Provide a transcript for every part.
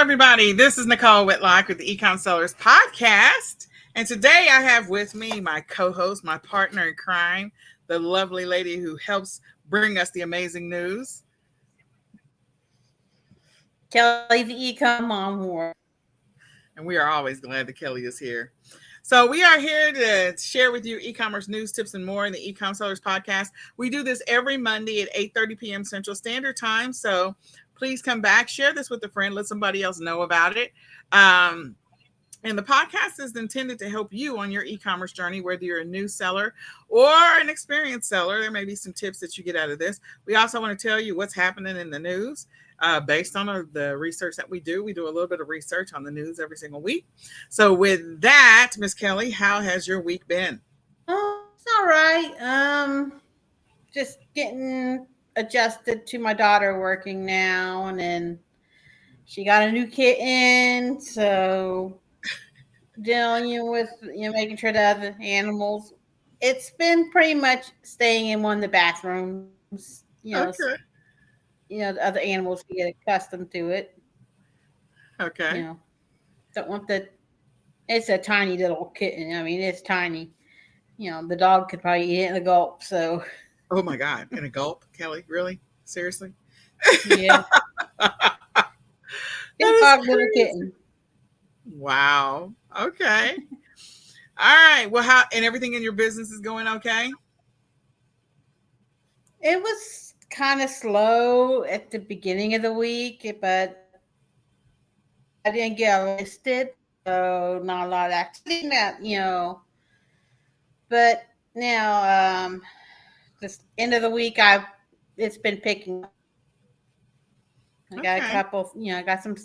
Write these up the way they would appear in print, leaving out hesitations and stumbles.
everybody. This is Nicole Whitlock with the eCom Sellers Podcast. And today I have with me my co-host, my partner in crime, the lovely lady who helps bring us the amazing news. Kelly, the eCom mom whore. And we are always glad that Kelly is here. So we are here to share with you e-commerce news, tips, and more in the eCom Sellers Podcast. We do this every Monday at 8:30 p.m. Central Standard Time. So please come back, share this with a friend, let somebody else know about it. And the podcast is intended to help you on your e-commerce journey, whether you're a new seller or an experienced seller. There may be some tips that you get out of this. We also want to tell you what's happening in the news based on the research that we do. We do a little bit of research on the news every single week. So with that, Miss Kelly, how has your week been? Oh, it's all right. Just getting adjusted to my daughter working now, and then she got a new kitten, so dealing with making sure that the animals. It's been pretty much staying in one of the bathrooms. Okay. The other animals get accustomed to it. Okay. Don't want the. It's a tiny little kitten. I mean, it's tiny. The dog could probably eat it in a gulp. So. Oh my God! In a gulp, Kelly? Really? Seriously? Yeah. Big dog, little kitten. Wow. Okay. All right. Well, how and everything in your business is going okay? It was kind of slow at the beginning of the week, but I didn't get listed, so not a lot of activity. But now this end of the week, it's been picking up. I got a couple. I got some.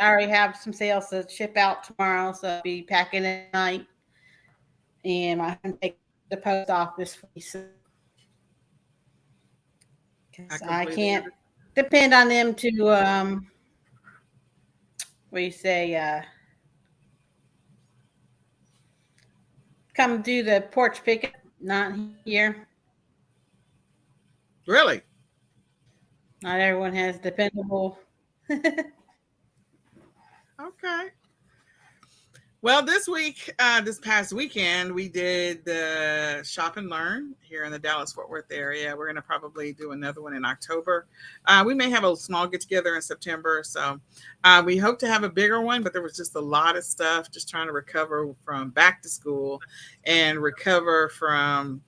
I already have some sales to ship out tomorrow, so I'll be packing at night, and I can take the post office. I can't depend on them to what do you say, come do the porch pickup. Not here. Really? Not everyone has dependable. Okay. Well, this past weekend, we did the Shop and Learn here in the Dallas-Fort Worth area. We're going to probably do another one in October. We may have a small get-together in September. So we hope to have a bigger one, but there was just a lot of stuff, just trying to recover from back to school and recover from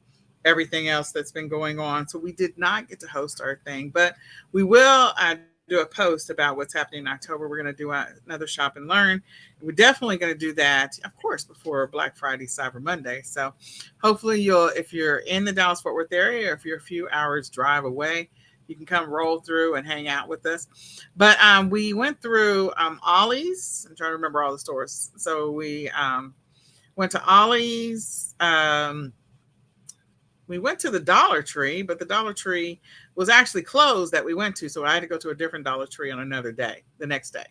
everything else that's been going on. So we did not get to host our thing, but we will do a post about what's happening in October. We're going to do another Shop and Learn. We're definitely going to do that, of course, before Black Friday, Cyber Monday. So hopefully if you're in the Dallas-Fort Worth area, or if you're a few hours drive away, you can come roll through and hang out with us. But we went through Ollie's. I'm trying to remember all the stores. So we went to Ollie's. We went to the Dollar Tree, but the Dollar Tree was actually closed that we went to. So I had to go to a different Dollar Tree on another day, the next day.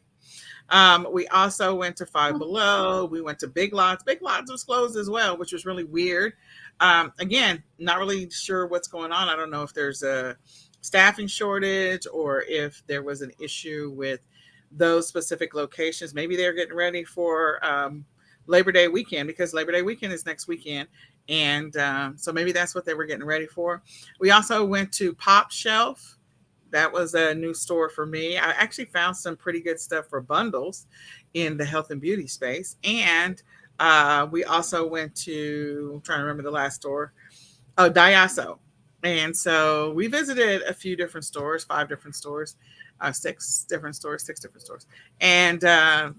We also went to Five Below. We went to Big Lots. Big Lots was closed as well, which was really weird. Again, not really sure what's going on. I don't know if there's a staffing shortage or if there was an issue with those specific locations. Maybe they're getting ready for Labor Day weekend, because Labor Day weekend is next weekend. And so maybe that's what they were getting ready for. We also went to Pop Shelf. That was a new store for me. I actually found some pretty good stuff for bundles in the health and beauty space. And we also went to, I'm trying to remember the last store, Diaso. And so we visited a few different stores, 5 different stores, 6 different stores, and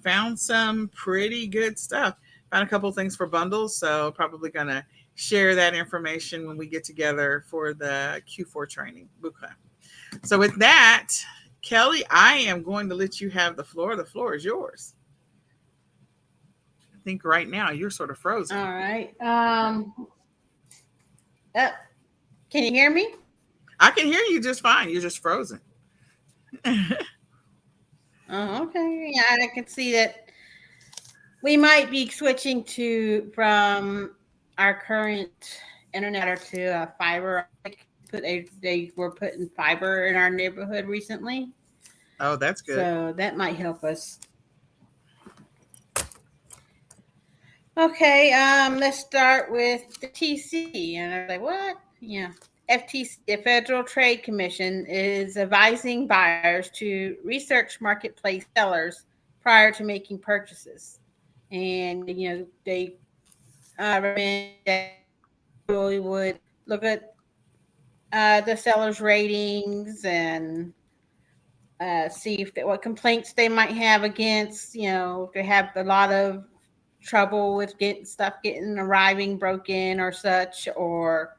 found some pretty good stuff. Found a couple of things for bundles, so probably going to share that information when we get together for the Q4 training bootcamp. So with that, Kelly, I am going to let you have the floor. The floor is yours. I think right now you're sort of frozen. All right. Can you hear me? I can hear you just fine. You're just frozen. Oh, okay. Yeah, I can see that we might be switching from our current internet to fiber. They were putting fiber in our neighborhood recently. Oh, that's good. So that might help us Okay, let's start with the TC. And I was like, what? Yeah. FTC, the Federal Trade Commission, is advising buyers to research marketplace sellers prior to making purchases. And, they recommend that we would look at the seller's ratings and see if what complaints they might have against, if they have a lot of trouble with getting stuff getting arriving broken or such, or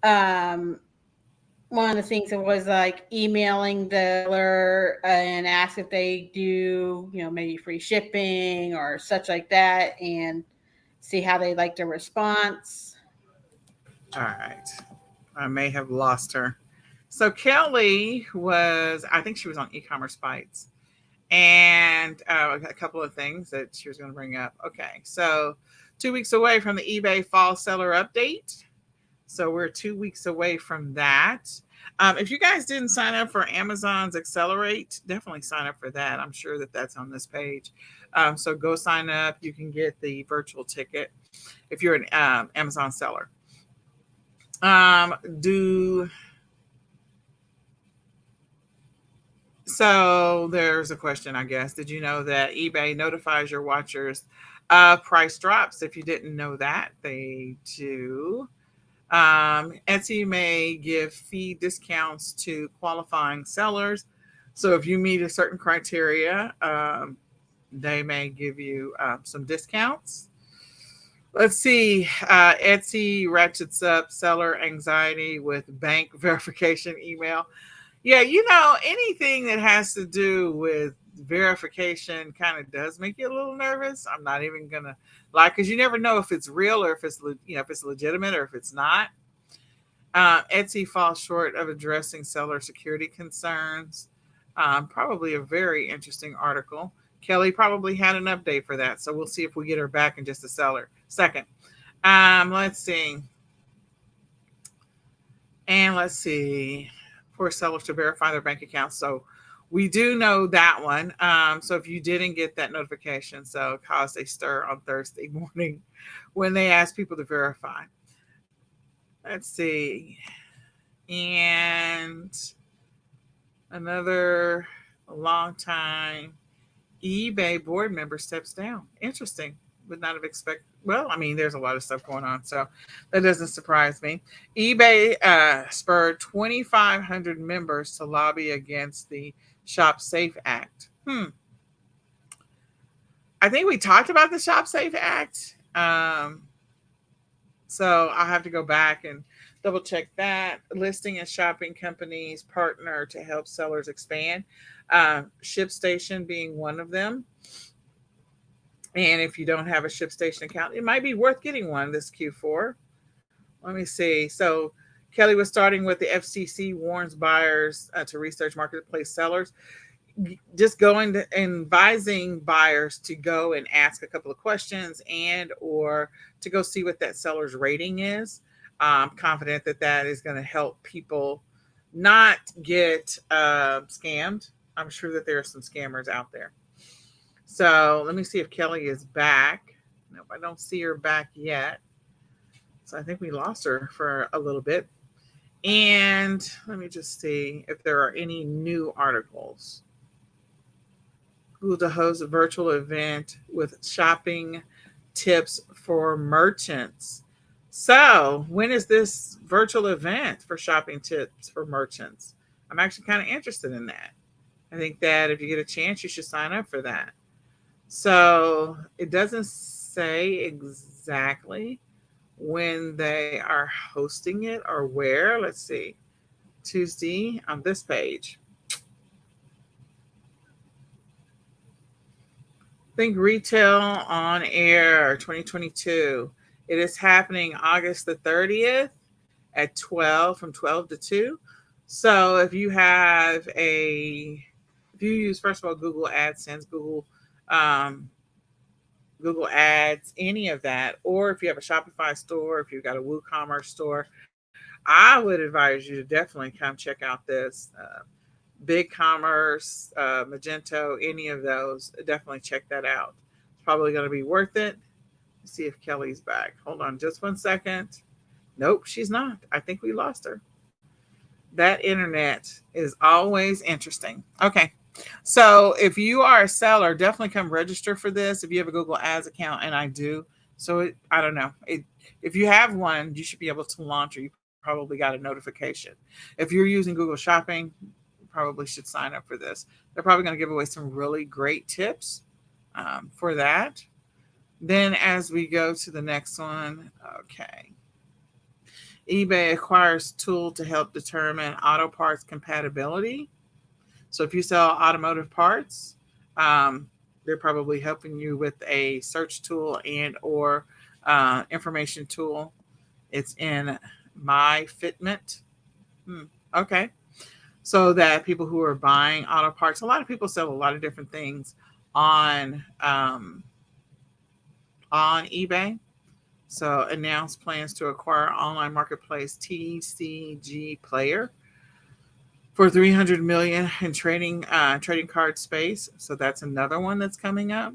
um one of the things that was like emailing the seller and ask if they do, maybe free shipping or such like that, and see how they like the response. All right. I may have lost her. So Kelly was, I think she was on e-commerce bites, and a couple of things that she was going to bring up. Okay, so 2 weeks away from the eBay fall seller update. So we're 2 weeks away from that. If you guys didn't sign up for Amazon's Accelerate, definitely sign up for that. I'm sure that that's on this page. So go sign up. You can get the virtual ticket if you're an Amazon seller. Do So there's a question, I guess. Did you know that eBay notifies your watchers price drops? If you didn't know that, they do. Etsy may give fee discounts to qualifying sellers. So if you meet a certain criteria, they may give you some discounts. Let's see. Etsy ratchets up seller anxiety with bank verification email. Yeah, anything that has to do with verification kind of does make you a little nervous. I'm not even gonna lie, because you never know if it's real or if it's legitimate or if it's not. Etsy falls short of addressing seller security concerns. Probably a very interesting article. Kelly probably had an update for that, so we'll see if we get her back in just a second. Let's see. And let's see, for sellers to verify their bank accounts. So we do know that one. So if you didn't get that notification, so it caused a stir on Thursday morning when they asked people to verify. Let's see. And another long time eBay board member steps down. Interesting. Would not have expected. Well, I mean, there's a lot of stuff going on, so that doesn't surprise me. eBay spurred 2,500 members to lobby against the Shop Safe Act. I think we talked about the Shop Safe Act. So I'll have to go back and double check that. Listing and shopping companies partner to help sellers expand. ShipStation being one of them. And if you don't have a ShipStation account, it might be worth getting one this Q4. Let me see. So Kelly was starting with the FCC warns buyers to research marketplace sellers. Just going to advising buyers to go and ask a couple of questions and or to go see what that seller's rating is. I'm confident that that is going to help people not get scammed. I'm sure that there are some scammers out there. So let me see if Kelly is back. Nope, I don't see her back yet. So I think we lost her for a little bit. And let me just see if there are any new articles. Google to host a virtual event with shopping tips for merchants. So, when is this virtual event for shopping tips for merchants? I'm actually kind of interested in that. I think that if you get a chance, you should sign up for that. So, it doesn't say exactly when they are hosting it or where. Let's see. Tuesday on this page. Think Retail on Air 2022. It is happening August the 30th at 12, from 12 to 2. So if you use, first of all, Google AdSense, um, Google Ads, any of that, or if you have a Shopify store, if you've got a WooCommerce store, I would advise you to definitely come check out this. Big Commerce, Magento, any of those, definitely check that out. It's probably going to be worth it. Let's see if Kelly's back. Hold on just one second. Nope, she's not. I think we lost her. That internet is always interesting. Okay. So if you are a seller, definitely come register for this if you have a Google Ads account, and I do. So I don't know. If you have one, you should be able to launch, or you probably got a notification. If you're using Google Shopping, you probably should sign up for this. They're probably going to give away some really great tips for that. Then as we go to the next one, okay. eBay acquires tool to help determine auto parts compatibility. So if you sell automotive parts, um, they're probably helping you with a search tool and or information tool. It's in my fitment. Okay. So that people who are buying auto parts, a lot of people sell a lot of different things on on eBay. So announced plans to acquire online marketplace TCG Player for 300 million in trading card space. So that's another one that's coming up.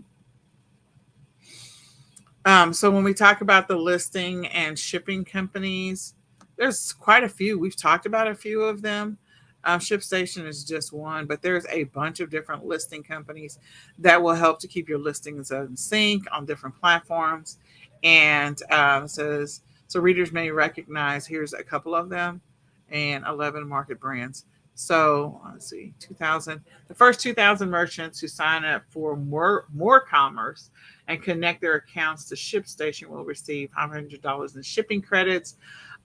So when we talk about the listing and shipping companies, there's quite a few. We've talked about a few of them. ShipStation is just one, but there's a bunch of different listing companies that will help to keep your listings in sync on different platforms. And says so readers may recognize. Here's a couple of them, and 11 market brands. So let's see, 2,000. The first 2,000 merchants who sign up for more commerce and connect their accounts to ShipStation will receive $500 in shipping credits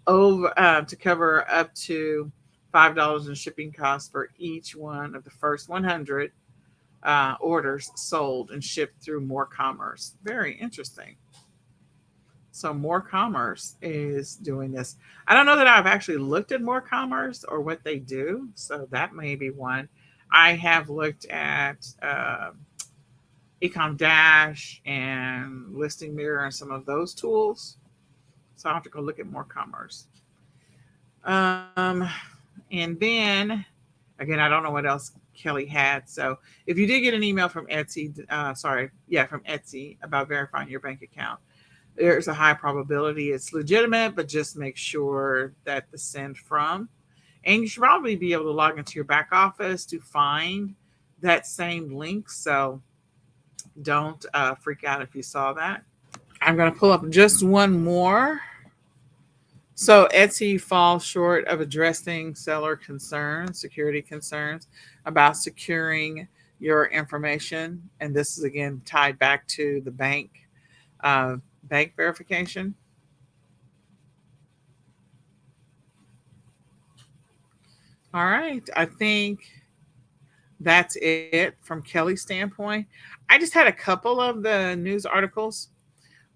over to cover up to $5 in shipping costs for each one of the first 100 orders sold and shipped through More Commerce. Very interesting. So More Commerce is doing this. I don't know that I've actually looked at More Commerce or what they do, so that may be one. I have looked at eCom Dash and Listing Mirror and some of those tools. So I'll have to go look at More Commerce. Um, and then again, I don't know what else Kelly had. So if you did get an email from Etsy, from Etsy about verifying your bank account, there's a high probability it's legitimate, but just make sure that the send from, and you should probably be able to log into your back office to find that same link. So don't freak out if you saw that. I'm going to pull up just one more. So Etsy falls short of addressing seller concerns, security concerns about securing your information, and this is again tied back to the uh, bank verification. All right, I think that's it from Kelly's standpoint. I just had a couple of the news articles.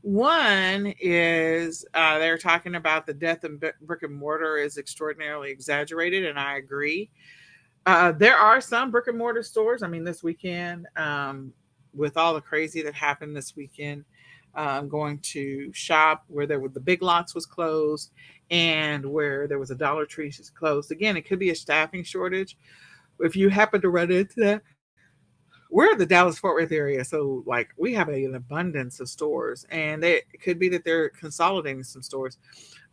One is they're talking about the death of brick and mortar is extraordinarily exaggerated, and I agree. There are some brick and mortar stores. I mean, this weekend, with all the crazy that happened this weekend, I'm going to shop where there were the Big Lots was closed, and where there was a Dollar Tree is closed. Again, it could be a staffing shortage. If you happen to run into that, we're in the Dallas Fort Worth area, so like we have an abundance of stores, and it could be that they're consolidating some stores.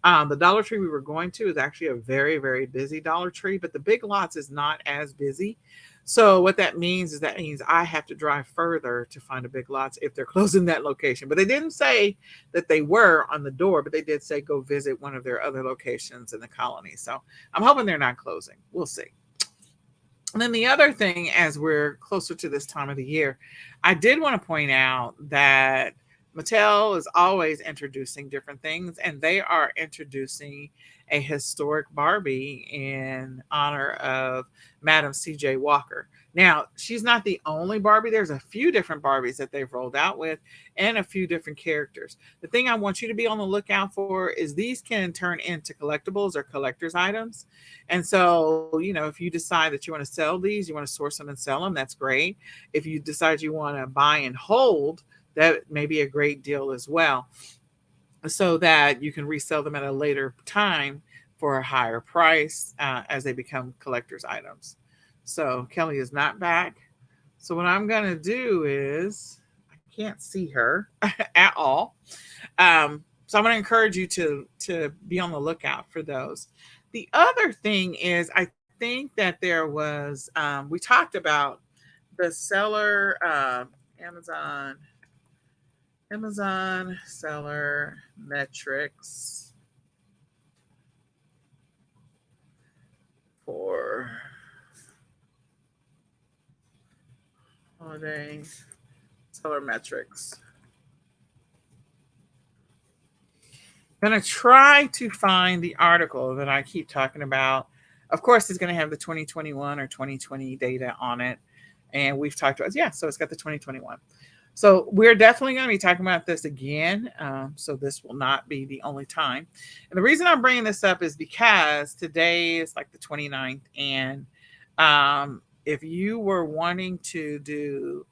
The Dollar Tree we were going to is actually a very, very busy Dollar Tree, but the Big Lots is not as busy. So what that means is that means I have to drive further to find a Big Lots if they're closing that location. But they didn't say that they were on the door, but they did say go visit one of their other locations in the colony. So I'm hoping they're not closing. We'll see. And then the other thing, as we're closer to this time of the year, I did want to point out that Mattel is always introducing different things, and they are introducing a historic Barbie in honor of Madam C.J. Walker. Now, she's not the only Barbie. There's a few different Barbies that they've rolled out with, and a few different characters. The thing I want you to be on the lookout for is these can turn into collectibles or collector's items. And so, if you decide that you want to sell these, you want to source them and sell them, that's great. If you decide you want to buy and hold, that may be a great deal as well, so that you can resell them at a later time for a higher price as they become collector's items. So Kelly is not back. So what I'm going to do is, I can't see her at all. So I'm going to encourage you to be on the lookout for those. The other thing is, I think that there was we talked about the seller Amazon seller metrics for holiday seller metrics. I'm going to try to find the article that I keep talking about. Of course, it's going to have the 2021 or 2020 data on it. And we've talked about, yeah, so it's got the 2021. So we're definitely going to be talking about this again. So this will not be the only time. And the reason I'm bringing this up is because today is like the 29th. And if you were wanting to do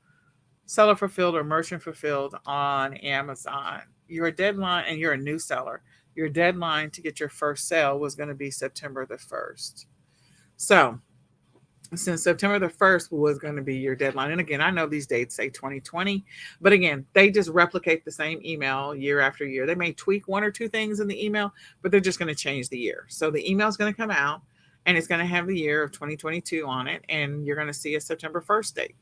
seller fulfilled or merchant fulfilled on Amazon, your deadline, and you're a new seller, your deadline to get your first sale was going to be September the 1st. So since September the 1st was going to be your deadline, and again, I know these dates say 2020, but again, they just replicate the same email year after year. They may tweak one or two things in the email, but they're just going to change the year. So the email is going to come out and it's going to have the year of 2022 on it, and you're going to see a September 1st date.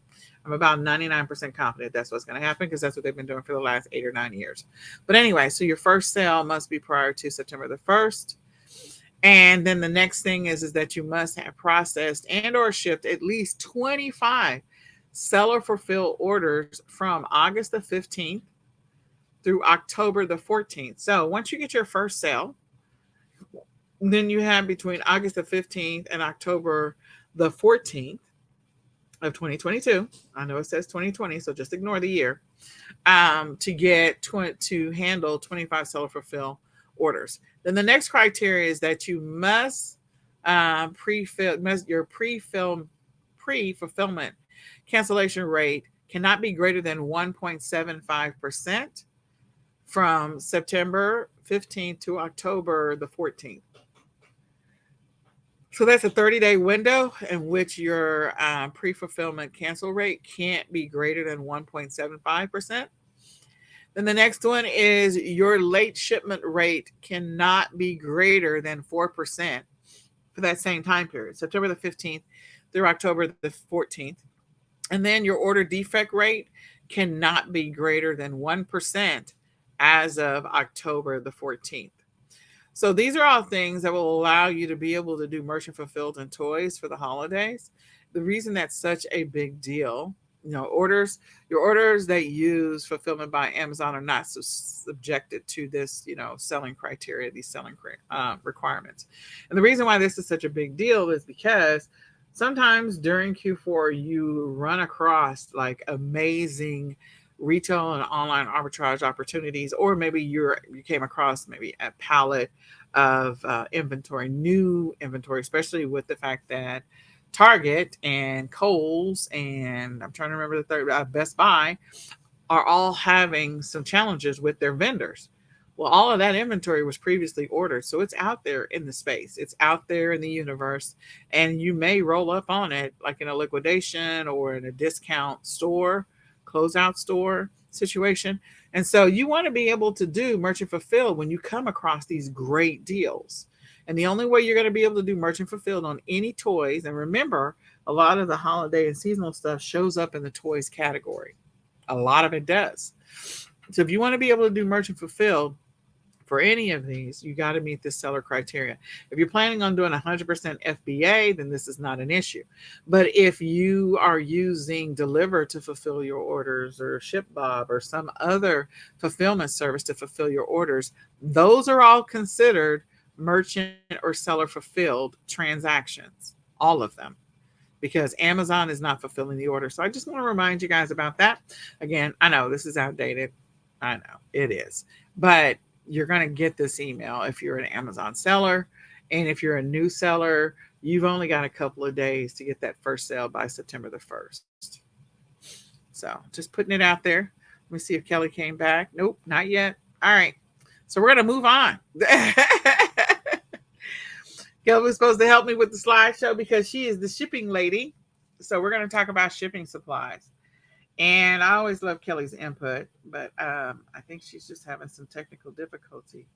I'm about 99% confident that's what's going to happen because that's what they've been doing for the last 8 or 9 years. But anyway, so your first sale must be prior to September the 1st. And then the next thing is that you must have processed and or shipped at least 25 seller fulfilled orders from August the 15th through October the 14th. So once you get your first sale, then you have between August the 15th and October the 14th of 2022. I know it says 2020, so just ignore the year, to handle 25 seller fulfill orders. Then the next criteria is that you must your pre-fulfillment cancellation rate cannot be greater than 1.75% from September 15th to October the 14th. So that's a 30-day window in which your pre-fulfillment cancel rate can't be greater than 1.75%. Then the next one is your late shipment rate cannot be greater than 4% for that same time period, September the 15th through October the 14th. And then your order defect rate cannot be greater than 1% as of October the 14th. So these are all things that will allow you to be able to do merchant fulfilled and toys for the holidays. The reason that's such a big deal, your orders that use fulfillment by Amazon are not subjected to this, selling criteria, these selling requirements. And the reason why this is such a big deal is because sometimes during Q4, you run across like amazing retail and online arbitrage opportunities, or maybe you came across maybe a pallet of inventory, new inventory, especially with the fact that Target and Kohl's and I'm trying to remember the third, Best Buy are all having some challenges with their vendors. Well, all of that inventory was previously ordered, so it's out there in the space. It's out there in the universe, and you may roll up on it like in a liquidation or in a discount store, closeout store situation. And so you want to be able to do merchant fulfilled when you come across these great deals. And the only way you're going to be able to do merchant fulfilled on any toys, and remember, a lot of the holiday and seasonal stuff shows up in the toys category. A lot of it does. So if you want to be able to do merchant fulfilled for any of these, you got to meet this seller criteria. If you're planning on doing 100% FBA, then this is not an issue. But if you are using Deliver to fulfill your orders, or ShipBob, or some other fulfillment service to fulfill your orders, those are all considered merchant or seller fulfilled transactions, all of them, because Amazon is not fulfilling the order. So I just want to remind you guys about that. Again, I know this is outdated. I know it is, but you're going to get this email if you're an Amazon seller. And if you're a new seller, you've only got a couple of days to get that first sale by September the 1st. So just putting it out there. Let me see if Kelly came back. Nope, not yet. All right. So we're going to move on. Kelly was supposed to help me with the slideshow because she is the shipping lady. So we're going to talk about shipping supplies. And I always love Kelly's input, but I think she's just having some technical difficulty.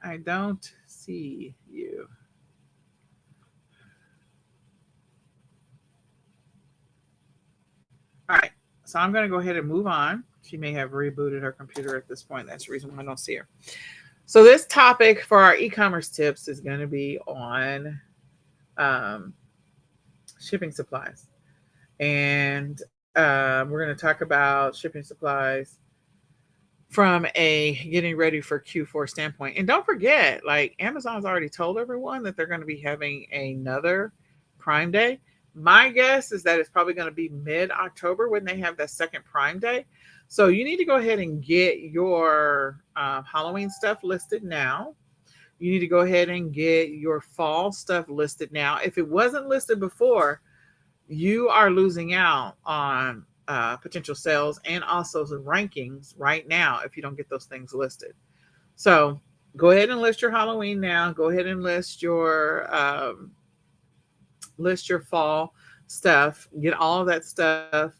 I don't see you. All right. So I'm going to go ahead and move on. She may have rebooted her computer at this point. That's the reason why I don't see her. So this topic for our e-commerce tips is going to be on um, shipping supplies. And we're going to talk about shipping supplies from a getting ready for Q4 standpoint. And don't forget, like Amazon's already told everyone that they're going to be having another Prime Day. My guess is that it's probably going to be mid-October when they have that second Prime Day. So you need to go ahead and get your Halloween stuff listed now. You need to go ahead and get your fall stuff listed now. If it wasn't listed before, you are losing out on potential sales and also some rankings right now if you don't get those things listed. So go ahead and list your Halloween now. Go ahead and list your fall stuff. Get all of that stuff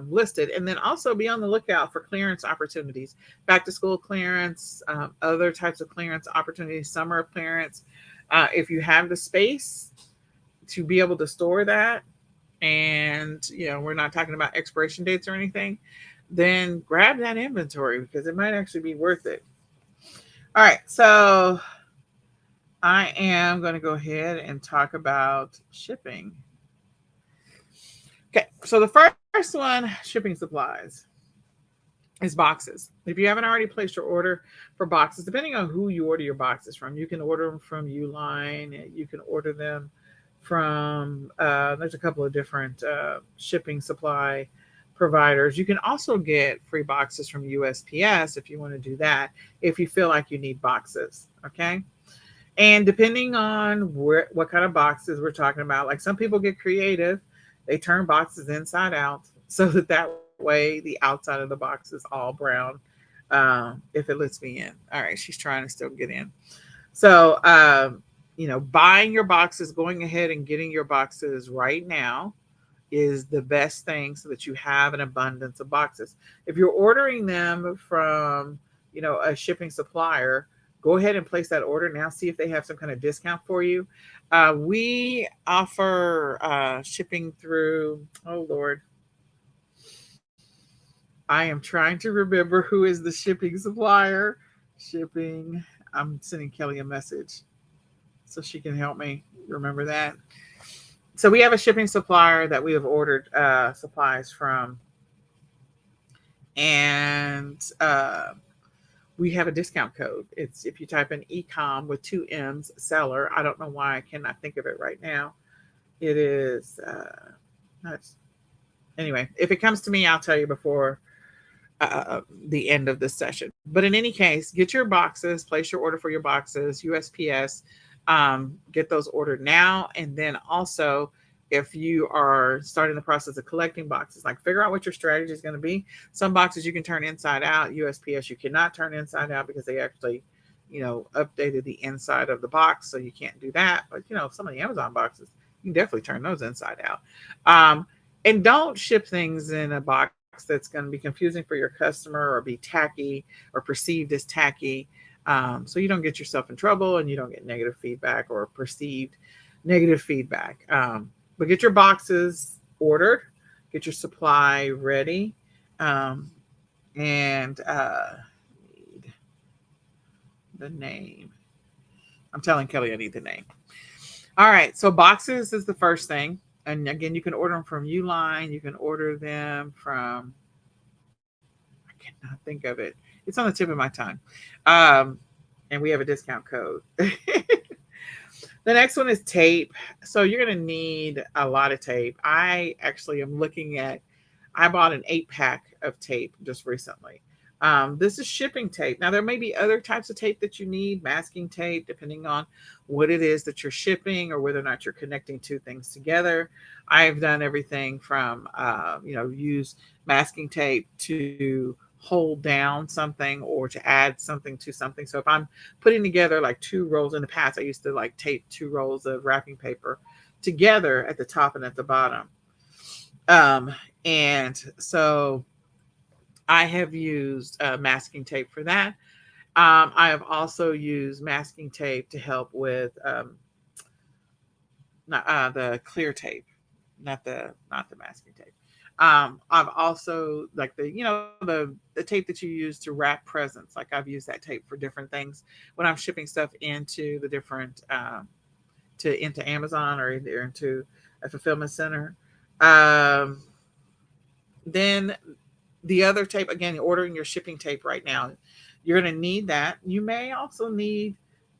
listed, and then also be on the lookout for clearance opportunities, back to school clearance, other types of clearance opportunities, summer clearance. If you have the space to be able to store that, and we're not talking about expiration dates or anything, then grab that inventory because it might actually be worth it. All right, so I am going to go ahead and talk about shipping. Okay, so the first one, shipping supplies, is boxes. If you haven't already placed your order for boxes, depending on who you order your boxes from, you can order them from Uline, you can order them from there's a couple of different shipping supply providers. You can also get free boxes from USPS if you want to do that, if you feel like you need boxes. Okay, and depending on what kind of boxes we're talking about, like some people get creative, they turn boxes inside out so that way the outside of the box is all brown, if it lets me in. All right, she's trying to still get in. So buying your boxes, going ahead and getting your boxes right now is the best thing so that you have an abundance of boxes. If you're ordering them from, a shipping supplier, go ahead and place that order now. See if they have some kind of discount for you. We offer shipping through, oh Lord, I am trying to remember who is the shipping supplier. Shipping, I'm sending Kelly a message so she can help me remember that. So we have a shipping supplier that we have ordered supplies from, and we have a discount code. It's if you type in eCom with 2 M's seller. I don't know why I cannot think of it right now. It is anyway. If it comes to me, I'll tell you before the end of this session. But in any case, get your boxes, place your order for your boxes, USPS. Get those ordered now. And then also, if you are starting the process of collecting boxes, like figure out what your strategy is going to be. Some boxes you can turn inside out. USPS you cannot turn inside out because they actually, updated the inside of the box, so you can't do that. But some of the Amazon boxes, you can definitely turn those inside out. And don't ship things in a box that's going to be confusing for your customer or be tacky or perceived as tacky. So you don't get yourself in trouble and you don't get negative feedback or perceived negative feedback. But get your boxes ordered, get your supply ready, and need the name. I'm telling Kelly I need the name. All right, so boxes is the first thing. And again, you can order them from Uline. You can order them from, I cannot think of it. It's on the tip of my tongue. And we have a discount code. The next one is tape. So you're going to need a lot of tape. I actually am I bought an 8-pack of tape just recently. This is shipping tape. Now, there may be other types of tape that you need, masking tape, depending on what it is that you're shipping or whether or not you're connecting two things together. I've done everything from, use masking tape to hold down something or to add something to something. So if I'm putting together like 2 rolls, in the past, I used to like tape 2 rolls of wrapping paper together at the top and at the bottom. Um, and so I have used masking tape for that. I have also used masking tape to help with not, the clear tape, not the masking tape. I've also like the tape that you use to wrap presents. Like I've used that tape for different things when I'm shipping stuff into the different into Amazon or either into a fulfillment center. Um, then the other tape, again, ordering your shipping tape right now, you're going to need that. You may also need,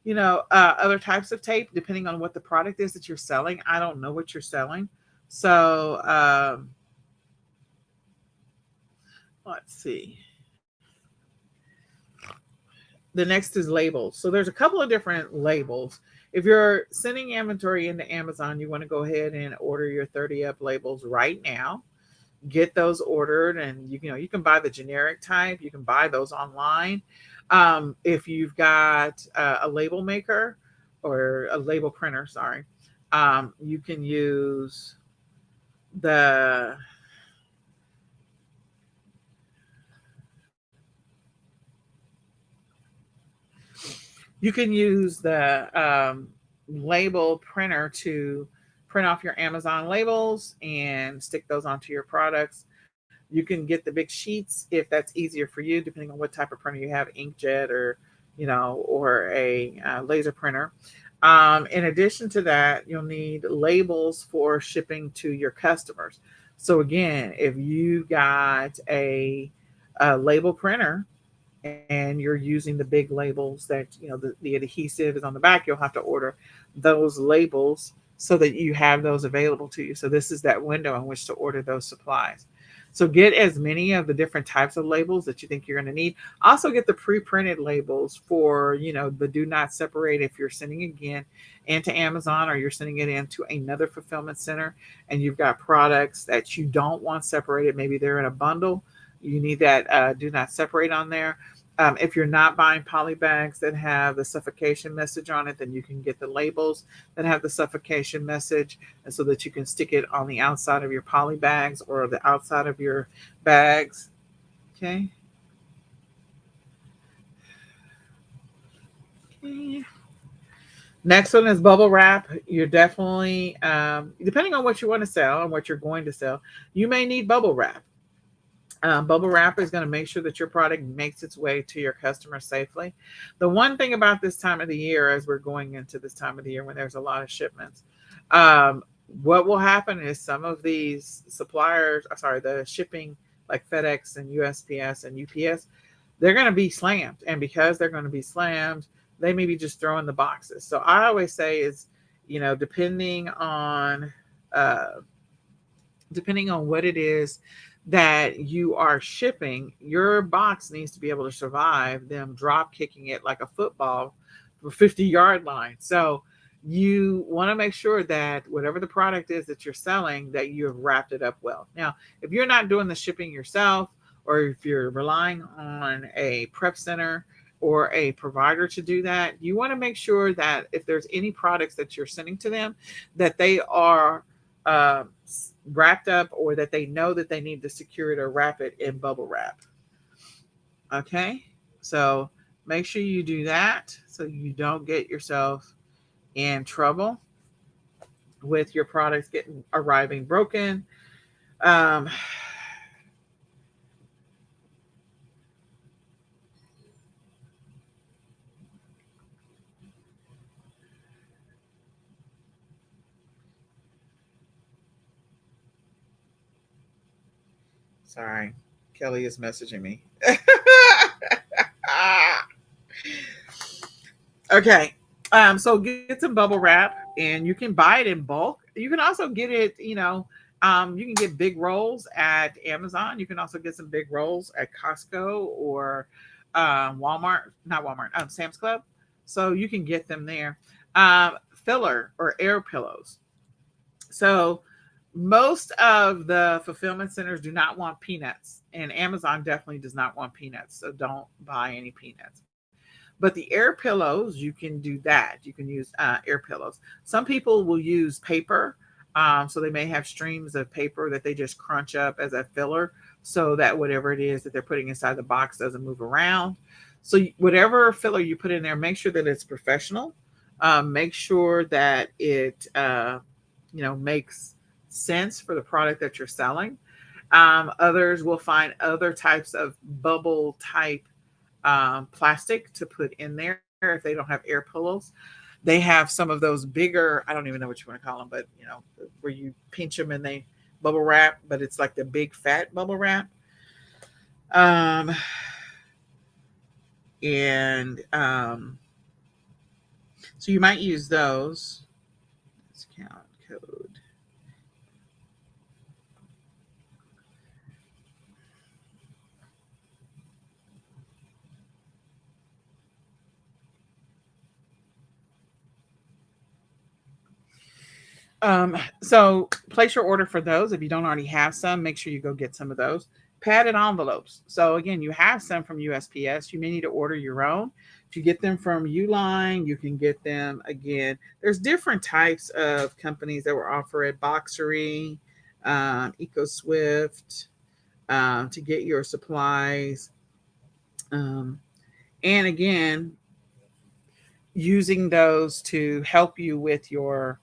other types of tape depending on what the product is that you're selling. I don't know what you're selling. So let's see. The next is labels. So there's a couple of different labels. If you're sending inventory into Amazon, you want to go ahead and order your 30 up labels right now. Get those ordered, and you can buy the generic type. You can buy those online. If you've got a label maker or a label printer, sorry, you can use the label printer to print off your Amazon labels and stick those onto your products. You can get the big sheets if that's easier for you, depending on what type of printer you have, inkjet or a laser printer. In addition to that, you'll need labels for shipping to your customers. So again, if you got a label printer and you're using the big labels that the adhesive is on the back, you'll have to order those labels so that you have those available to you. So this is that window in which to order those supplies. So get as many of the different types of labels that you think you're going to need. Also get the pre-printed labels for the do not separate if you're sending again into Amazon or you're sending it into another fulfillment center and you've got products that you don't want separated. Maybe they're in a bundle. You need that do not separate on there. If you're not buying poly bags that have the suffocation message on it, then you can get the labels that have the suffocation message, and so that you can stick it on the outside of your poly bags or the outside of your bags. Okay. Okay. Next one is bubble wrap. You're definitely, depending on what you want to sell and what you're going to sell, you may need bubble wrap. Bubble wrap is going to make sure that your product makes its way to your customer safely. The one thing about this time of the year, as we're going into this time of the year when there's a lot of shipments, um, what will happen is some of these suppliers, sorry, the shipping like FedEx and USPS and UPS, they're going to be slammed. And because they're going to be slammed, they may be just throwing the boxes. So I always say is, depending on uh, what it is that you are shipping, your box needs to be able to survive them drop kicking it like a football for 50-yard line. So you want to make sure that whatever the product is that you're selling, that you have wrapped it up well. Now, if you're not doing the shipping yourself, or if you're relying on a prep center or a provider to do that, you want to make sure that if there's any products that you're sending to them, that they are uh, wrapped up, or that they know that they need to secure it or wrap it in bubble wrap. Okay, so make sure you do that so you don't get yourself in trouble with your products getting arriving broken. Um, Sorry, Kelly is messaging me. Okay. So get some bubble wrap and you can buy it in bulk. You can also get it, you can get big rolls at Amazon. You can also get some big rolls at Costco or Walmart, not Walmart, Sam's Club. So you can get them there. Filler or air pillows. So most of the fulfillment centers do not want peanuts, and Amazon definitely does not want peanuts. So don't buy any peanuts. But the air pillows, you can do that. You can use air pillows. Some people will use paper. So they may have streams of paper that they just crunch up as a filler so that whatever it is that they're putting inside the box doesn't move around. So whatever filler you put in there, make sure that it's professional. Make sure that it makes sense for the product that you're selling. Others will find other types of bubble type plastic to put in there if they don't have air pillows. They have some of those bigger, I don't even know what you want to call them, but where you pinch them and they bubble wrap, but it's like the big fat bubble wrap. Um, and so you might use those. Discount code. So place your order for those. If you don't already have some, make sure you go get some of those. Padded envelopes. So again, you have some from USPS. You may need to order your own. If you get them from Uline, you can get them again. There's different types of companies that were offered. Boxery, EcoSwift, to get your supplies. Um, and again, using those to help you with your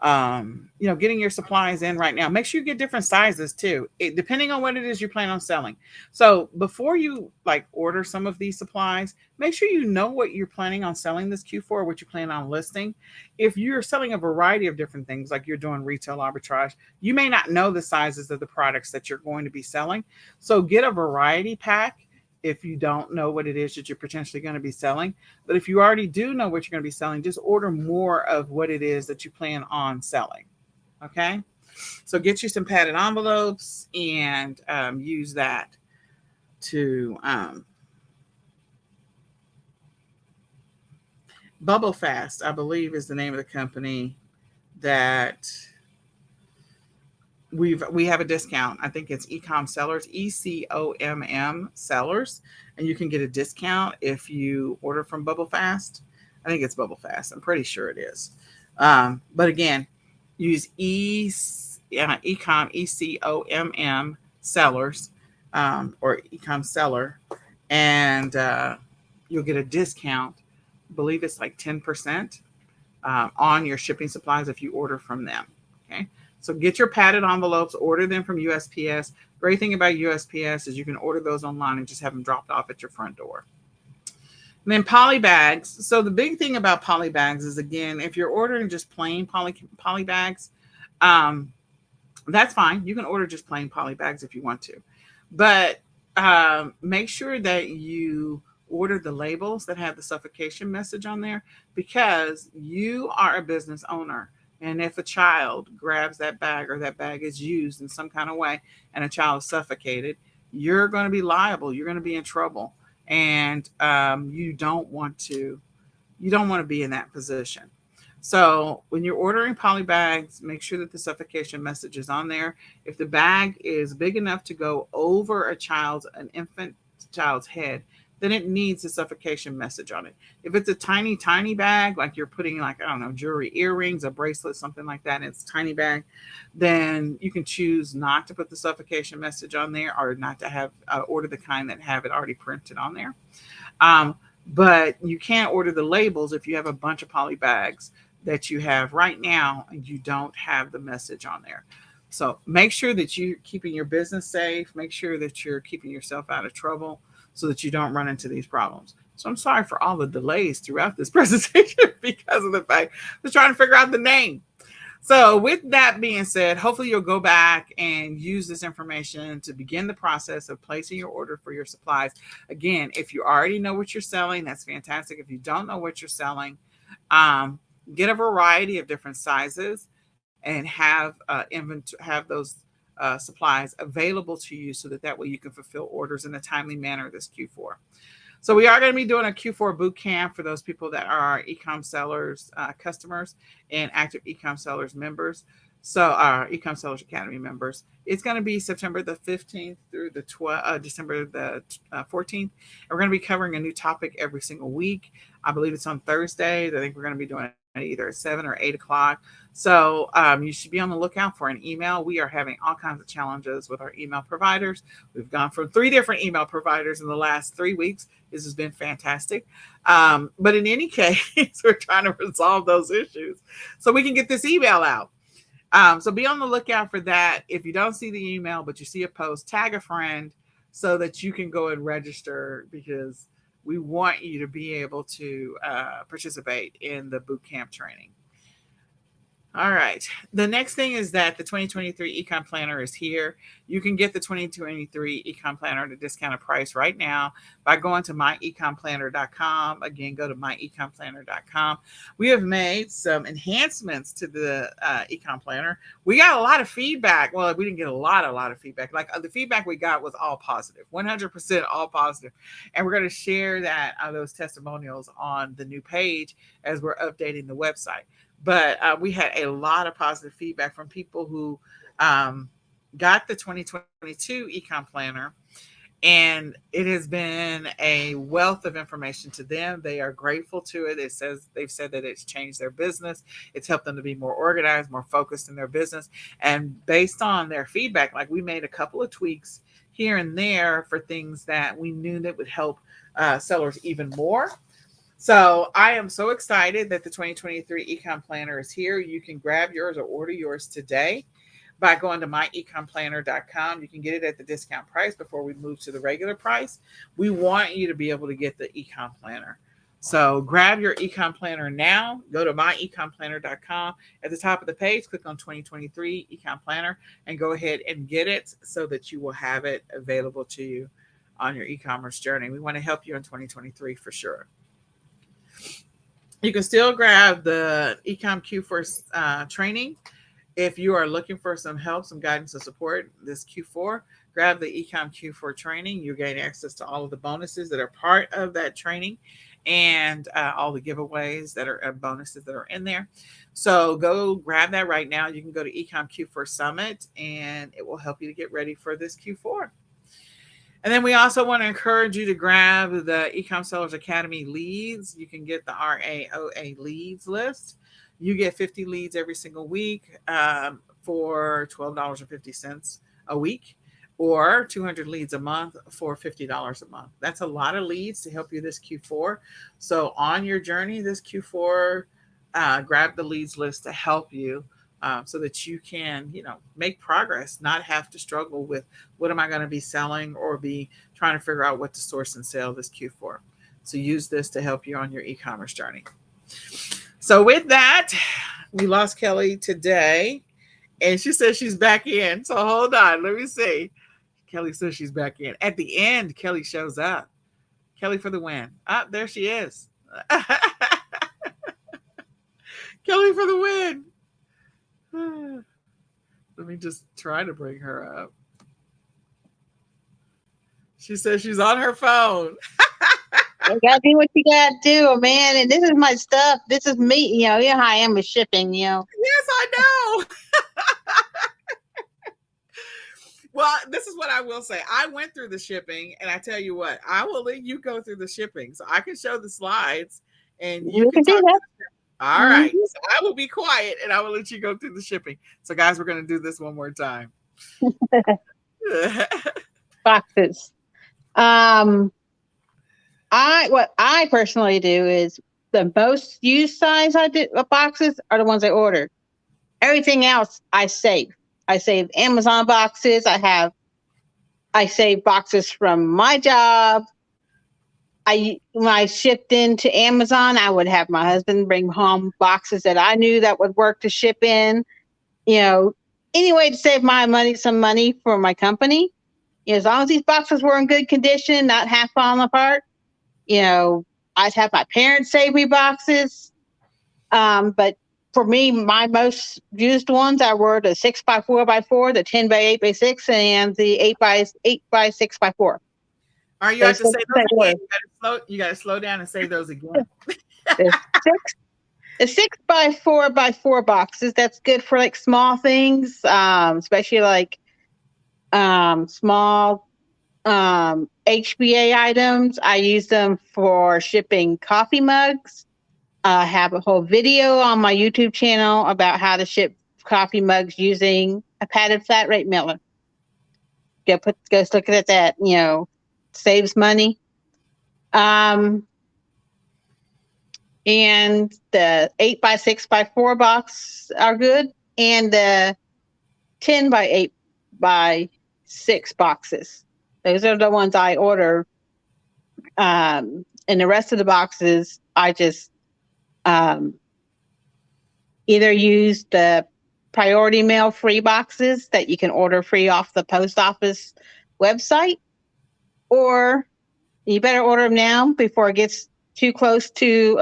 getting your supplies in right now. Make sure you get different sizes too, depending on what it is you plan on selling. So before you like order some of these supplies, make sure you know what you're planning on selling this Q4, what you plan on listing. If you're selling a variety of different things, like you're doing retail arbitrage, you may not know the sizes of the products that you're going to be selling. So get a variety pack if you don't know what it is that you're potentially going to be selling. But if you already do know what you're going to be selling, just order more of what it is that you plan on selling. Okay. So get you some padded envelopes and use that to Bubble Fast, I believe, is the name of the company that we have a discount. I think it's eCom Sellers, ECOMM Sellers, and you can get a discount if you order from Bubble Fast. I think it's Bubble Fast. I'm pretty sure it is. But again, use eCom ECOMM Sellers or eCom Seller, and you'll get a discount. I believe it's like 10% on your shipping supplies if you order from them. Okay. So get your padded envelopes, order them from USPS. Great thing about USPS is you can order those online and just have them dropped off at your front door. And then poly bags. So the big thing about poly bags is, again, if you're ordering just plain poly bags, that's fine. You can order just plain poly bags if you want to. But make sure that you order the labels that have the suffocation message on there, because you are a business owner. And if a child grabs that bag, or that bag is used in some kind of way and a child is suffocated, you're going to be liable. You're going to be in trouble. And you don't want to be in that position. So when you're ordering poly bags, make sure that the suffocation message is on there. If the bag is big enough to go over an infant child's head, then it needs a suffocation message on it. If it's a tiny, tiny bag, like you're putting, like, I don't know, jewelry, earrings, a bracelet, something like that, and it's a tiny bag, then you can choose not to put the suffocation message on there, or not to have order the kind that have it already printed on there. But you can't order the labels if you have a bunch of poly bags that you have right now and you don't have the message on there. So make sure that you're keeping your business safe. Make sure that you're keeping yourself out of trouble so that you don't run into these problems. So I'm sorry for all the delays throughout this presentation because of the fact I was trying to figure out the name. So with that being said, hopefully you'll go back and use this information to begin the process of placing your order for your supplies. Again, if you already know what you're selling, that's fantastic. If you don't know what you're selling, get a variety of different sizes and have those supplies available to you, so that way you can fulfill orders in a timely manner this Q4. So we are going to be doing a Q4 boot camp for those people that are our eCom Sellers customers and active eCom Sellers members. So our eCom Sellers Academy members. It's going to be September the 15th through the December the 14th. And we're going to be covering a new topic every single week. I believe it's on Thursdays. I think we're going to be doing either at 7 or 8 o'clock. So you should be on the lookout for an email. We are having all kinds of challenges with our email providers. We've gone from 3 different email providers in the last 3 weeks. This has been fantastic. But in any case, we're trying to resolve those issues so we can get this email out. So be on the lookout for that. If you don't see the email, but you see a post, tag a friend so that you can go and register, because we want you to be able to participate in the boot camp training. All right. The next thing is that the 2023 Ecom Planner is here. You can get the 2023 Ecom Planner at a discounted price right now by going to myecomplanner.com. Again, go to myecomplanner.com. We have made some enhancements to the Ecom Planner. We got a lot of feedback. Well, we didn't get a lot of feedback. Like the feedback we got was all positive, 100% all positive. And we're going to share that those testimonials on the new page as we're updating the website. But we had a lot of positive feedback from people who got the 2022 Ecom Planner, and it has been a wealth of information to them. They are grateful to it. They've said that it's changed their business. It's helped them to be more organized, more focused in their business. And based on their feedback, like we made a couple of tweaks here and there for things that we knew that would help sellers even more. So I am so excited that the 2023 Ecom Planner is here. You can grab yours or order yours today by going to myecomplanner.com. You can get it at the discount price before we move to the regular price. We want you to be able to get the Ecom Planner. So grab your Ecom Planner now. Go to myecomplanner.com. At the top of the page, click on 2023 Ecom Planner and go ahead and get it so that you will have it available to you on your e-commerce journey. We want to help you in 2023 for sure. You can still grab the eCom Q4 training. If you are looking for some help, some guidance, and support this Q4, grab the eCom Q4 training. You gain access to all of the bonuses that are part of that training and all the giveaways that are bonuses that are in there. So go grab that right now. You can go to eCom Q4 Summit, and it will help you to get ready for this Q4. And then we also want to encourage you to grab the eCom Sellers Academy leads. You can get the RAOA leads list. You get 50 leads every single week for $12.50 a week, or 200 leads a month for $50 a month. That's a lot of leads to help you this Q4. So on your journey this Q4, grab the leads list to help you. So that you can, make progress, not have to struggle with what am I going to be selling or be trying to figure out what to source and sell this Q4. So use this to help you on your e-commerce journey. So with that, we lost Kelly today, and she says she's back in. So hold on, let me see. Kelly says she's back in. At the end, Kelly shows up. Kelly for the win. Ah, there she is. Kelly for the win. Let me just try to bring her up. She says she's on her phone. You gotta do what you gotta do, man. And this is my stuff. This is me. You know how I am with shipping. Yes, I know. Well, this is what I will say. I went through the shipping, and I tell you what, I will let you go through the shipping, so I can show the slides, and you can talk. All right. So I will be quiet and I will let you go through the shipping. So guys, we're going to do this one more time. Boxes. What I personally do is the most used size I do of boxes are the ones I ordered. Everything else I save. I save Amazon boxes. I save boxes from my job. When I shipped into Amazon, I would have my husband bring home boxes that I knew that would work to ship in. Any way to save some money for my company. As long as these boxes were in good condition, not half falling apart. I'd have my parents save me boxes. But for me, my most used ones were the 6x4x4, the 10x8x6, and the 8x6x4. All right, you have to say those again. You got to slow down and say those again. The 6x4x4 boxes. That's good for like small things, especially like small HBA items. I use them for shipping coffee mugs. I have a whole video on my YouTube channel about how to ship coffee mugs using a padded flat rate mailer. Go look at that. Saves money. And the 8x6x4 box are good, and the 10x8x6 boxes. Those are the ones I order. And the rest of the boxes, I just either use the priority mail free boxes that you can order free off the post office website, or you better order them now before it gets too close to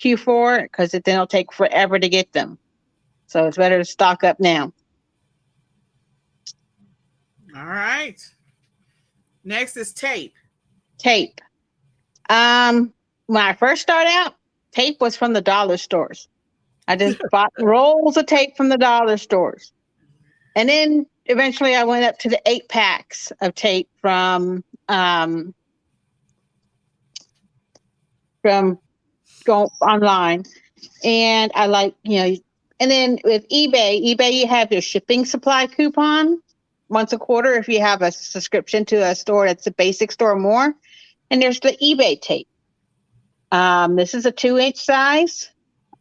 Q4, because then it'll take forever to get them. So it's better to stock up now. All right. Next is tape. Tape. When I first started out, tape was from the dollar stores. I just bought rolls of tape from the dollar stores. And then eventually I went up to the 8 packs of tape from going online. And I and then with eBay, you have your shipping supply coupon once a quarter if you have a subscription to a store that's a basic store or more. And there's the eBay tape. This is a 2-inch size.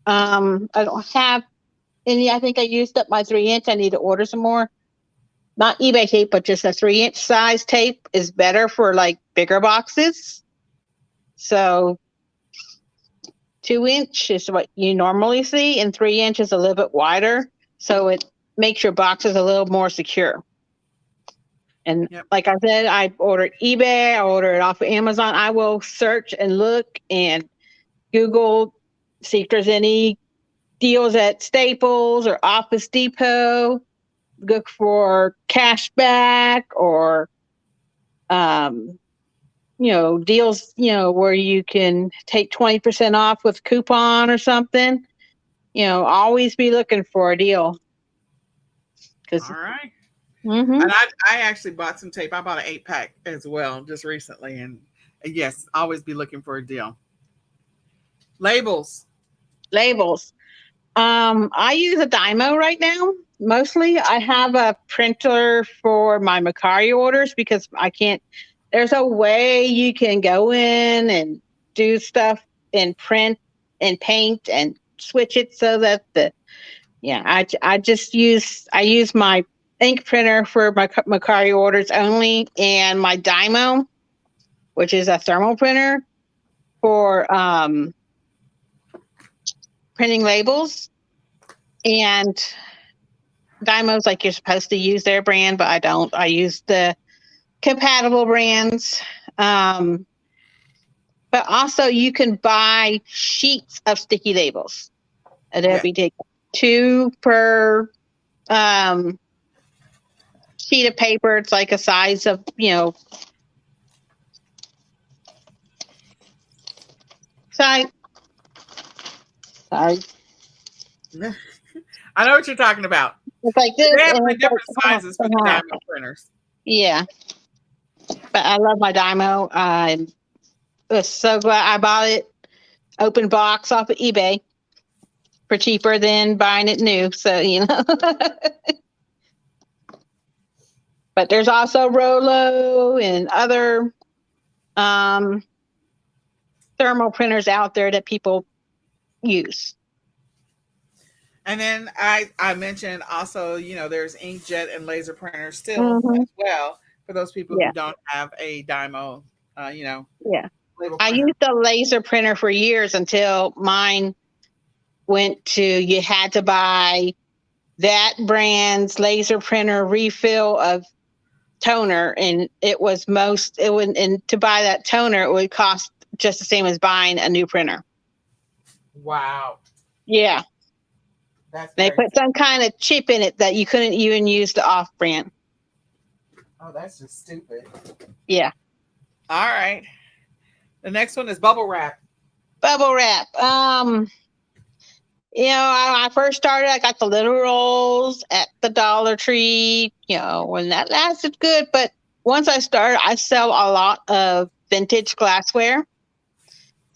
I don't have any. I think I used up my 3-inch. I need to order some more. Not eBay tape, but just a 3-inch size tape is better for like bigger boxes. So 2-inch is what you normally see, and 3-inch is a little bit wider. So it makes your boxes a little more secure. And like I said, I ordered eBay. I order it off of Amazon. I will search and look and Google, see if there's any deals at Staples or Office Depot. Look for cash back or, deals, where you can take 20% off with coupon or something. Always be looking for a deal. All right. Mm-hmm. And I actually bought some tape. I bought an 8-pack as well just recently. And yes, always be looking for a deal. Labels. I use a Dymo right now. Mostly I have a printer for my Macari orders because there's a way you can go in and do stuff and print and paint and switch it so that I use my ink printer for my Macari orders only, and my Dymo, which is a thermal printer for printing labels. And Dymo's like you're supposed to use their brand, but I don't. I use the compatible brands. But also you can buy sheets of sticky labels. And it'll be 2 per sheet of paper. It's like a size of, sorry. I know what you're talking about. It's like this. They have different sizes for the Dymo printers. Yeah. But I love my Dymo. I was so glad I bought it open box off of eBay for cheaper than buying it new. So, But there's also Rollo and other thermal printers out there that people use. And then I mentioned also, there's inkjet and laser printers still as well for those people who don't have a Dymo, Yeah. I used a laser printer for years until mine went to, you had to buy that brand's laser printer refill of toner, and and to buy that toner, it would cost just the same as buying a new printer. Wow. Yeah. They put some kind of chip in it that you couldn't even use the off brand. Oh, that's just stupid. Yeah. All right. The next one is bubble wrap. Bubble wrap. I first started, I got the little rolls at the Dollar Tree, and that lasted good. But once I started, I sell a lot of vintage glassware.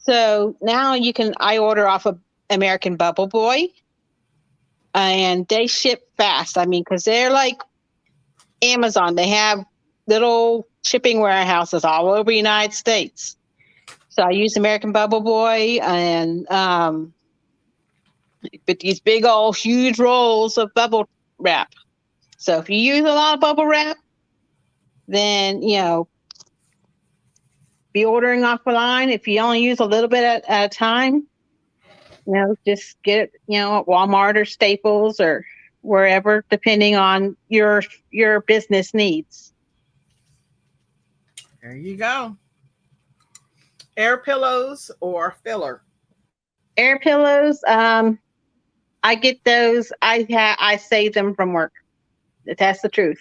So now I order off of American Bubble Boy, and they ship fast. I mean, because they're like Amazon. They have little shipping warehouses all over the United States. So I use American Bubble Boy, and with these big old huge rolls of bubble wrap. So if you use a lot of bubble wrap, then be ordering off the line. If you only use a little bit at a time, just get it, at Walmart or Staples or wherever, depending on your business needs. There you go. Air pillows or filler? Air pillows. I get those. I save them from work. That's the truth.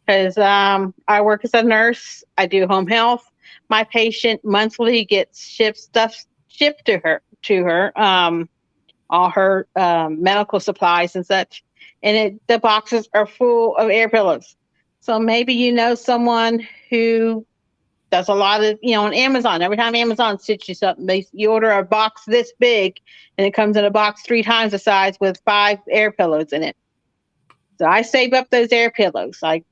Because I work as a nurse. I do home health. My patient monthly gets stuff shipped to her. All her medical supplies and such, and the boxes are full of air pillows. So maybe someone who does a lot of on Amazon. Every time Amazon sends you something, you order a box this big, and it comes in a box 3 times the size with 5 air pillows in it. So I save up those air pillows. I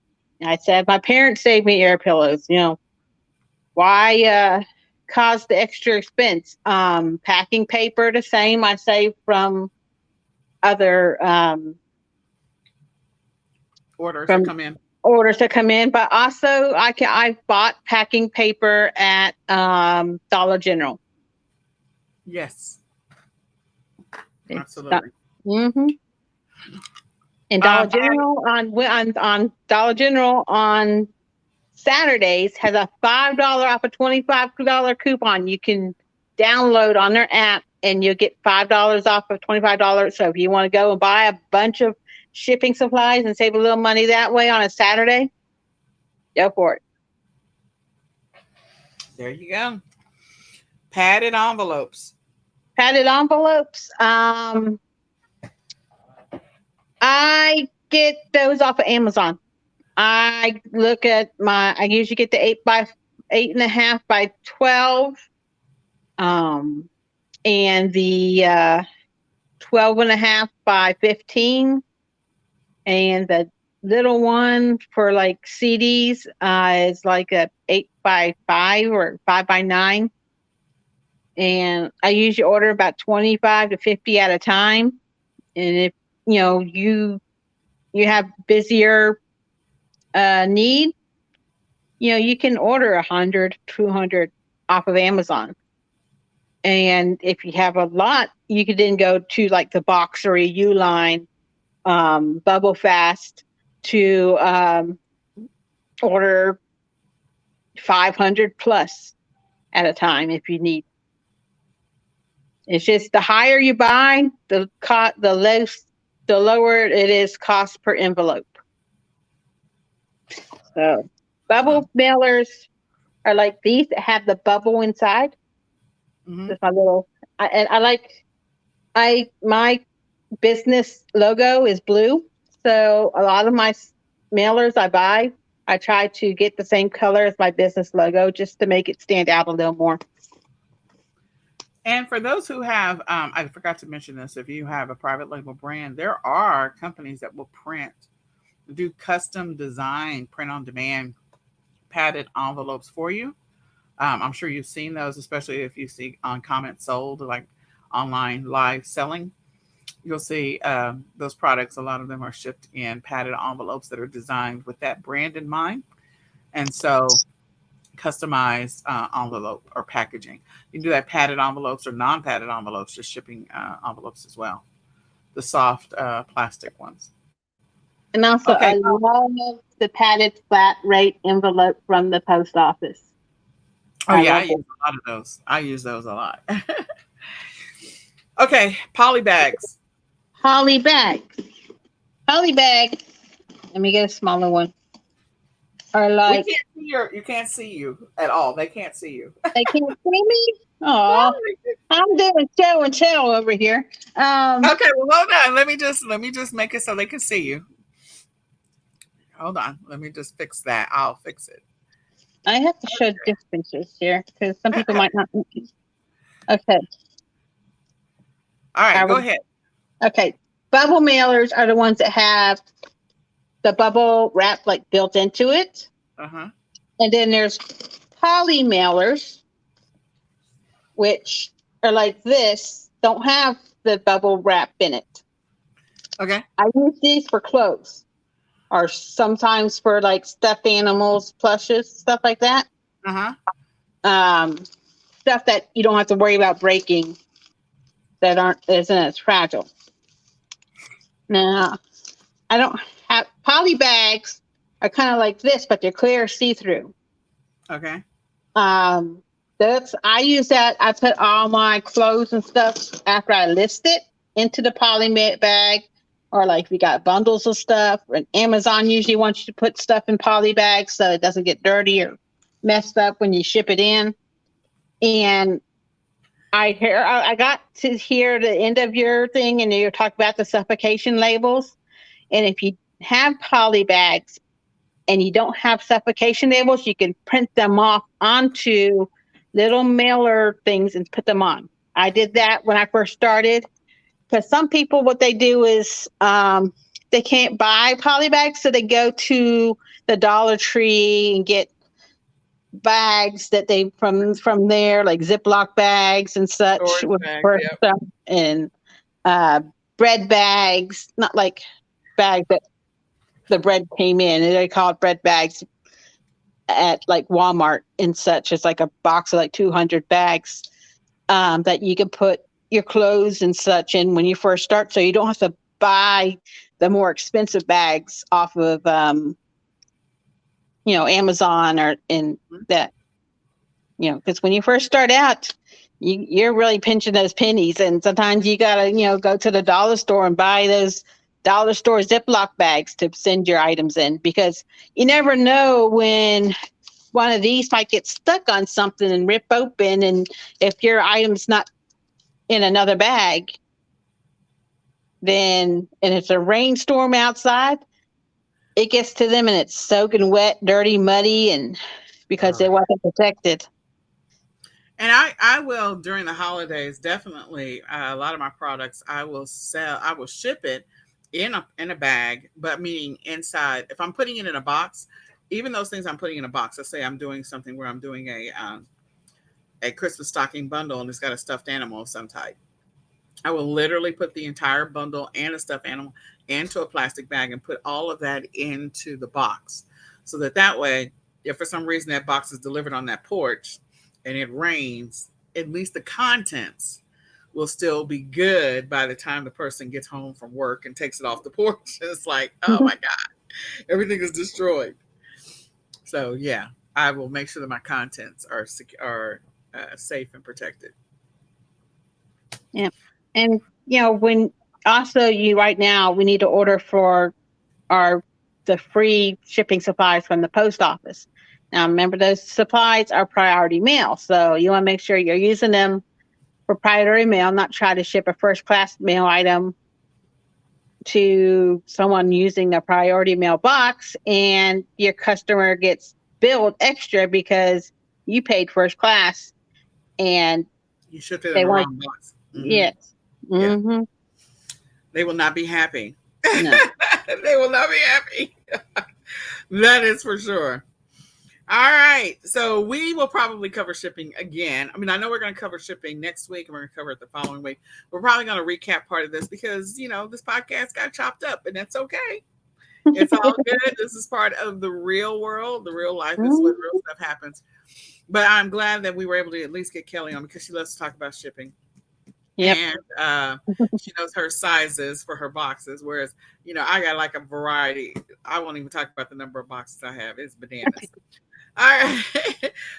said my parents saved me air pillows. Why cause the extra expense? Packing paper, the same. I save from other orders to come in. But also I've bought packing paper at Dollar General. Yes, absolutely. And Dollar General on Dollar General on Saturdays has a $5 off a $25 coupon you can download on their app, and you'll get $5 off of $25. So if you want to go and buy a bunch of shipping supplies and save a little money that way on a Saturday, go for it. There you go. Padded envelopes. I get those off of Amazon. I usually get the 8.5 by 12, and the 12.5 by 15, and the little one for like CDs is like a 8 by 5 or 5 by 9, and I usually order about 25 to 50 at a time. And if you have busier need, you can order 100, 200 off of Amazon. And if you have a lot, you could then go to like the Box or a Uline, Bubble Fast to order 500 plus at a time if you need. It's just the higher you buy, the lower it is cost per envelope. So bubble mailers are like these that have the bubble inside. Just my little, my business logo is blue. So a lot of my mailers I buy, I try to get the same color as my business logo just to make it stand out a little more. And for those who have, I forgot to mention this, if you have a private label brand, there are companies that will do custom design, print on demand, padded envelopes for you. I'm sure you've seen those, especially if you see on comments sold, like online live selling. You'll see those products. A lot of them are shipped in padded envelopes that are designed with that brand in mind. And so customized envelope or packaging. You can do that padded envelopes or non-padded envelopes, just shipping envelopes as well. The soft plastic ones. And also, I love the padded flat rate envelope from the post office. I use a lot of those. I use those a lot. Okay, poly bags. Poly bag. Let me get a smaller one. Or like you can't see you at all. They can't see you. They can't see me. Oh, I'm doing show and tell over here. Okay, well, hold on. Let me just make it so they can see you. Hold on. Let me just fix that. I'll fix it. I have to show distances here because some people might not. Okay. All right, I go would, ahead. okay. Bubble mailers are the ones that have the bubble wrap like built into it. Uh-huh. And then there's poly mailers, which are like this, don't have the bubble wrap in it. Okay. I use these for clothes or sometimes for like stuffed animals, plushes, stuff like that. Uh-huh. Stuff that you don't have to worry about breaking that isn't as fragile. Now, I don't have poly bags are kind of like this, but they're clear see-through. Okay. I use that. I put all my clothes and stuff after I list it into the poly bag, or like if you got bundles of stuff. And Amazon usually wants you to put stuff in poly bags so it doesn't get dirty or messed up when you ship it in. And I got to hear the end of your thing, and you talk about the suffocation labels. And if you have poly bags and you don't have suffocation labels, you can print them off onto little mailer things and put them on. I did that when I first started, because some people, what they do is they can't buy poly bags, so they go to the Dollar Tree and get bags that they from there, like Ziploc bags and such, Storage with bags, for yep. stuff, and bread bags, not like bags that the bread came in. They call it bread bags at like Walmart and such. It's like a box of like 200 bags that you can put your clothes and such in when you first start, so you don't have to buy the more expensive bags off of Amazon or in that. Because when you first start out, you're really pinching those pennies, and sometimes you gotta go to the dollar store and buy those dollar store Ziploc bags to send your items in, because you never know when one of these might get stuck on something and rip open, and if your item's not in another bag, and it's a rainstorm outside, it gets to them and it's soaking wet, dirty, muddy, and because they wasn't protected. And I will, during the holidays, definitely a lot of my products I will ship it in a bag, but meaning inside. If I'm putting it in a box, even those things I'm putting in a box, let's say I'm doing something where I'm doing a Christmas stocking bundle and it's got a stuffed animal of some type, I will literally put the entire bundle and a stuffed animal into a plastic bag and put all of that into the box, so that way, if for some reason that box is delivered on that porch and it rains, at least the contents will still be good by the time the person gets home from work and takes it off the porch. It's like, oh my God, everything is destroyed. So yeah, I will make sure that my contents are safe and protected. Yeah. And, when also right now, we need to order for the free shipping supplies from the post office. Now, remember, those supplies are priority mail. So you want to make sure you're using them for priority mail, not try to ship a first class mail item to someone using a priority mail box, and your customer gets billed extra because you paid first class and You shipped it in they the want, wrong box. yes. Yeah, Mm-hmm. they will not be happy. No. They will not be happy. That is for sure. All right. So we will probably cover shipping again. I mean, I know we're going to cover shipping next week and we're going to cover it the following week. We're probably going to recap part of this because, this podcast got chopped up, and that's okay. It's all good. This is part of the real world, the real life. This is where real stuff happens. But I'm glad that we were able to at least get Kelly on, because she loves to talk about shipping. Yep. And she knows her sizes for her boxes, whereas I got like a variety. I won't even talk about the number of boxes I have. It's bananas. All right.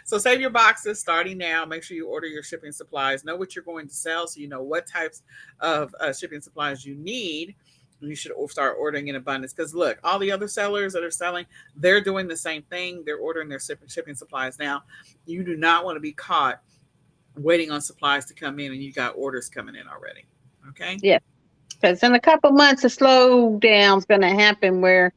So save your boxes starting now. Make sure you order your shipping supplies. Know what you're going to sell, so you know what types of shipping supplies you need. You should start ordering in abundance, because look, all the other sellers that are selling, they're doing the same thing. They're ordering their shipping supplies now. You do not want to be caught waiting on supplies to come in and you got orders coming in already. Okay. Yeah. Because in a couple months, a slowdown is going to happen where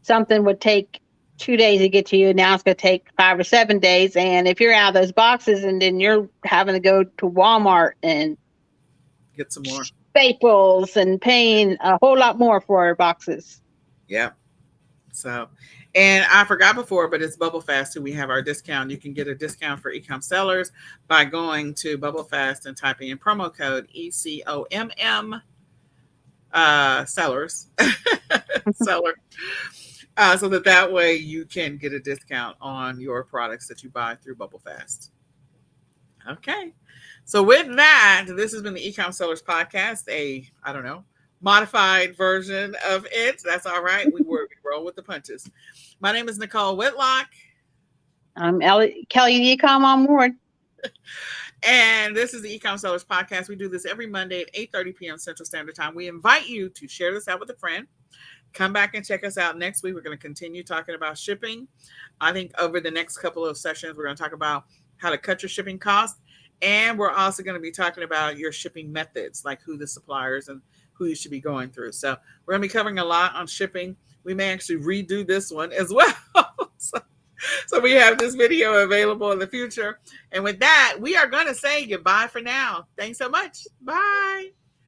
something would take 2 days to get to you. Now it's going to take 5 or 7 days. And if you're out of those boxes and then you're having to go to Walmart and get some more Staples and paying a whole lot more for our boxes. Yeah. So, and I forgot before, but it's Bubble Fast too. We have our discount. You can get a discount for eCom sellers by going to Bubble Fast and typing in promo code ECOMM sellers seller. So that way you can get a discount on your products that you buy through Bubble Fast. Okay. So with that, this has been the eCom Sellers Podcast, modified version of it. That's all right. We roll with the punches. My name is Nicole Whitlock. I'm Kelly eCom on board. And this is the eCom Sellers Podcast. We do this every Monday at 8:30 p.m. Central Standard Time. We invite you to share this out with a friend. Come back and check us out next week. We're going to continue talking about shipping. I think over the next couple of sessions, we're going to talk about how to cut your shipping costs. And we're also going to be talking about your shipping methods, like who the suppliers and who you should be going through. So we're going to be covering a lot on shipping. We may actually redo this one as well. So we have this video available in the future. And with that, we are going to say goodbye for now. Thanks so much. Bye.